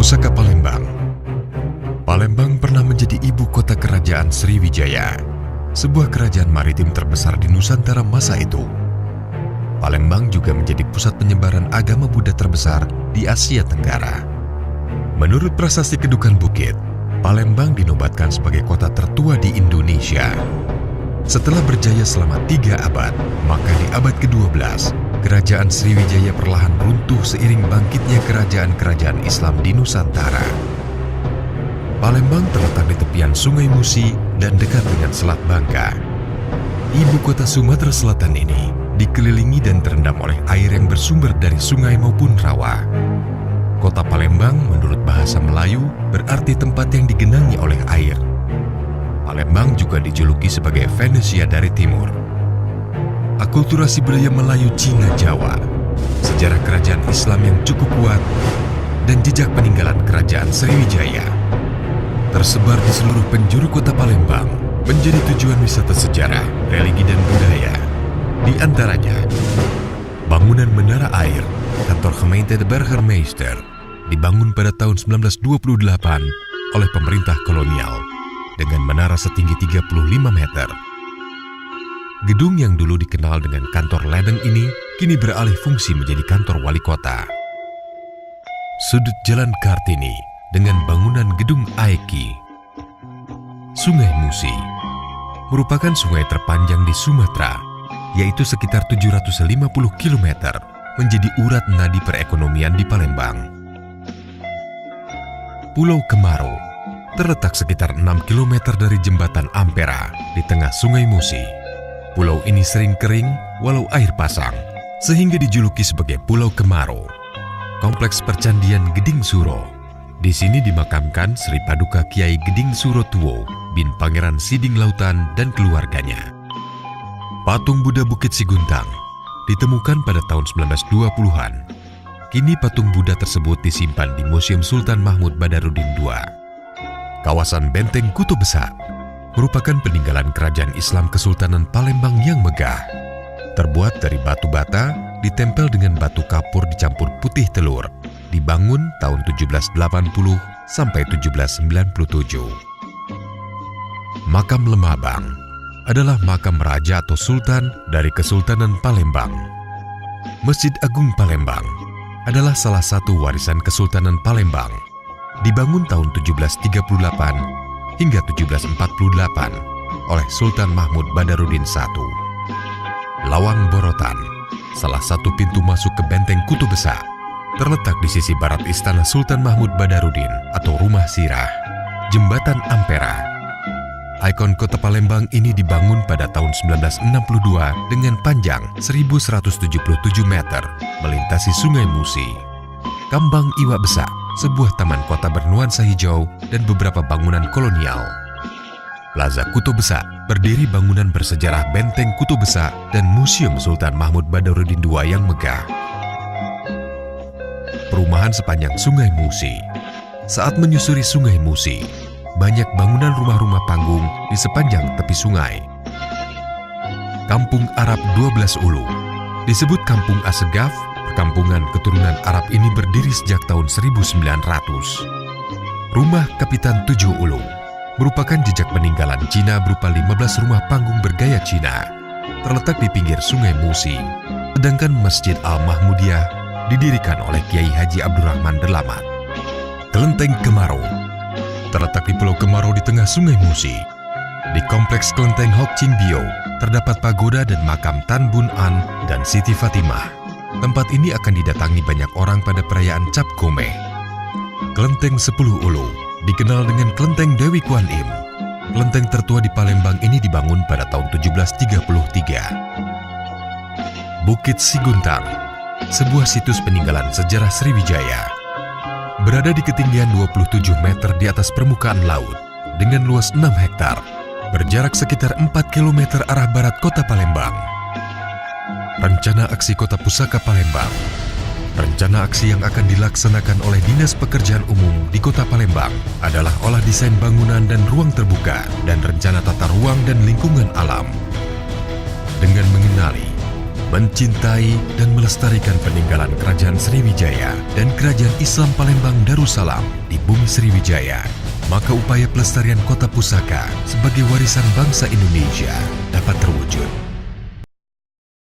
Pusaka Palembang. Palembang pernah menjadi ibu kota kerajaan Sriwijaya, sebuah kerajaan maritim terbesar di Nusantara masa itu. Palembang juga menjadi pusat penyebaran agama Buddha terbesar di Asia Tenggara. Menurut prasasti Kedukan Bukit, Palembang dinobatkan sebagai kota tertua di Indonesia. Setelah berjaya selama 3 abad, maka di abad ke-12, kerajaan Sriwijaya perlahan runtuh seiring bangkitnya kerajaan-kerajaan Islam di Nusantara. Palembang terletak di tepian Sungai Musi dan dekat dengan Selat Bangka. Ibu kota Sumatera Selatan ini dikelilingi dan terendam oleh air yang bersumber dari sungai maupun rawa. Kota Palembang menurut bahasa Melayu berarti tempat yang digenangi oleh air. Palembang juga dijuluki sebagai Venesia dari Timur. Akulturasi budaya Melayu Cina Jawa, sejarah kerajaan Islam yang cukup kuat, dan jejak peninggalan kerajaan Sriwijaya tersebar di seluruh penjuru kota Palembang menjadi tujuan wisata sejarah, religi, dan budaya. Di antaranya, bangunan Menara Air, kantor Gemeente de Burgemeester, dibangun pada tahun 1928 oleh pemerintah kolonial dengan menara setinggi 35 meter. Gedung yang dulu dikenal dengan kantor ledeng ini kini beralih fungsi menjadi kantor wali kota. Sudut Jalan Kartini dengan bangunan gedung Aeki. Sungai Musi merupakan sungai terpanjang di Sumatera, yaitu sekitar 750 km, menjadi urat nadi perekonomian di Palembang. Pulau Kemaro terletak sekitar 6 km dari jembatan Ampera di tengah Sungai Musi. Pulau ini sering kering walau air pasang, sehingga dijuluki sebagai Pulau Kemaro. Kompleks Percandian Geding Suro. Di sini dimakamkan Sri Paduka Kiai Geding Suro Tuwo bin Pangeran Siding Lautan dan keluarganya. Patung Buddha Bukit Siguntang ditemukan pada tahun 1920-an. Kini patung Buddha tersebut disimpan di Museum Sultan Mahmud Badarudin II. Kawasan Benteng Kuto Besak merupakan peninggalan kerajaan Islam Kesultanan Palembang yang megah. Terbuat dari batu bata, ditempel dengan batu kapur dicampur putih telur, dibangun tahun 1780 sampai 1797. Makam Lemabang adalah makam raja atau sultan dari Kesultanan Palembang. Masjid Agung Palembang adalah salah satu warisan Kesultanan Palembang, dibangun tahun 1738 hingga 1748 oleh Sultan Mahmud Badarudin I. Lawang Borotan, salah satu pintu masuk ke Benteng Kuto Besak, terletak di sisi barat Istana Sultan Mahmud Badarudin atau Rumah Sirah. Jembatan Ampera, ikon kota Palembang ini dibangun pada tahun 1962 dengan panjang 1177 meter, melintasi Sungai Musi. Kambang Iwa Besak, sebuah taman kota bernuansa hijau dan beberapa bangunan kolonial. Plaza Kuto Besak, berdiri bangunan bersejarah Benteng Kuto Besak dan Museum Sultan Mahmud Badarudin II yang megah. Perumahan sepanjang Sungai Musi. Saat menyusuri Sungai Musi, banyak bangunan rumah-rumah panggung di sepanjang tepi sungai. Kampung Arab 12 Ulu disebut Kampung Asegaf. Perkampungan keturunan Arab ini berdiri sejak tahun 1900. Rumah Kapitan 7 Ulu merupakan jejak peninggalan Cina berupa 15 rumah panggung bergaya Cina, terletak di pinggir Sungai Musi. Sedangkan Masjid Al-Mahmudiyah didirikan oleh Kiai Haji Abdurrahman Delamat. Kelenteng Kemaro terletak di Pulau Kemaro di tengah Sungai Musi. Di Kompleks Kelenteng Hok Chin Bio terdapat pagoda dan makam Tan Bun An dan Siti Fatimah. Tempat ini akan didatangi banyak orang pada perayaan Cap Gome. Kelenteng 10 Ulu dikenal dengan Kelenteng Dewi Kuan Im. Kelenteng tertua di Palembang ini dibangun pada tahun 1733. Bukit Siguntang, sebuah situs peninggalan sejarah Sriwijaya. Berada di ketinggian 27 meter di atas permukaan laut dengan luas 6 hektar, berjarak sekitar 4 km arah barat kota Palembang. Rencana Aksi Kota Pusaka Palembang. Rencana aksi yang akan dilaksanakan oleh Dinas Pekerjaan Umum di Kota Palembang adalah olah desain bangunan dan ruang terbuka dan rencana tata ruang dan lingkungan alam. Dengan mengenali mencintai dan melestarikan peninggalan Kerajaan Sriwijaya dan Kerajaan Islam Palembang Darussalam di bumi Sriwijaya, maka upaya pelestarian kota pusaka sebagai warisan bangsa Indonesia dapat terwujud.